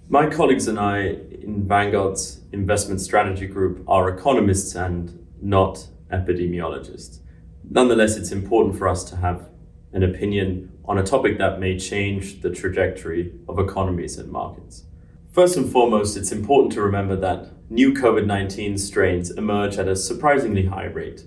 My colleagues and I in Vanguard's investment strategy group are economists and not epidemiologists. Nonetheless, it's important for us to have an opinion on a topic that may change the trajectory of economies and markets. First and foremost, it's important to remember that new COVID-19 strains emerge at a surprisingly high rate.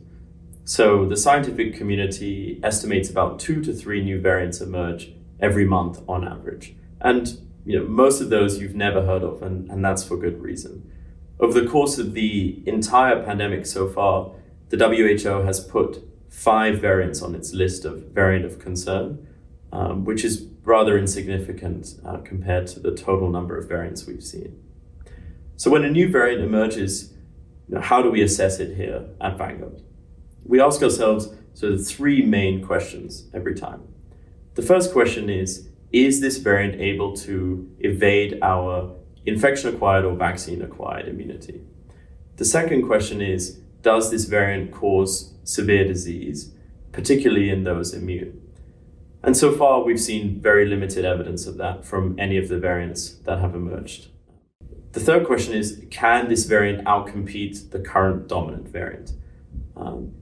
So the scientific community estimates about 2 to 3 new variants emerge every month on average. And most of those you've never heard of, and that's for good reason. Over the course of the entire pandemic so far, the WHO has put 5 variants on its list of variant of concern, which is rather insignificant compared to the total number of variants we've seen. So when a new variant emerges, how do we assess it here at Vanguard? We ask ourselves sort of 3 main questions every time. The first question is this variant able to evade our infection-acquired or vaccine-acquired immunity? The second question is, does this variant cause severe disease, particularly in those immune? And so far, we've seen very limited evidence of that from any of the variants that have emerged. The third question is, can this variant outcompete the current dominant variant?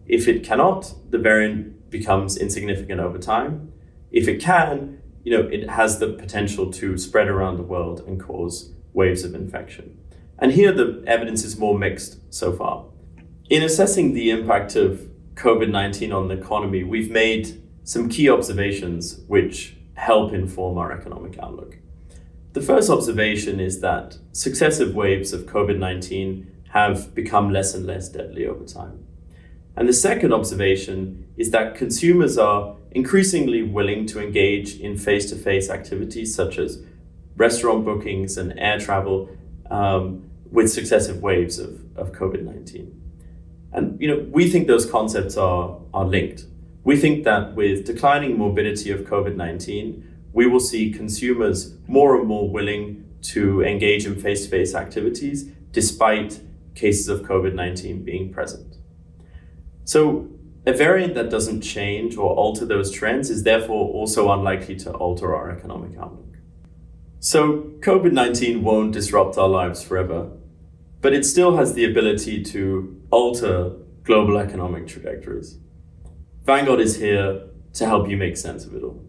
If it cannot, the variant becomes insignificant over time. If it can, it has the potential to spread around the world and cause waves of infection. And here the evidence is more mixed so far. In assessing the impact of COVID-19 on the economy, we've made some key observations which help inform our economic outlook. The first observation is that successive waves of COVID-19 have become less and less deadly over time. And the second observation is that consumers are increasingly willing to engage in face-to-face activities such as restaurant bookings and air travel with successive waves of COVID-19. And we think those concepts are linked. We think that with declining morbidity of COVID-19, we will see consumers more and more willing to engage in face-to-face activities despite cases of COVID-19 being present. So a variant that doesn't change or alter those trends is therefore also unlikely to alter our economic outlook. So COVID-19 won't disrupt our lives forever, but it still has the ability to alter global economic trajectories. Vanguard is here to help you make sense of it all.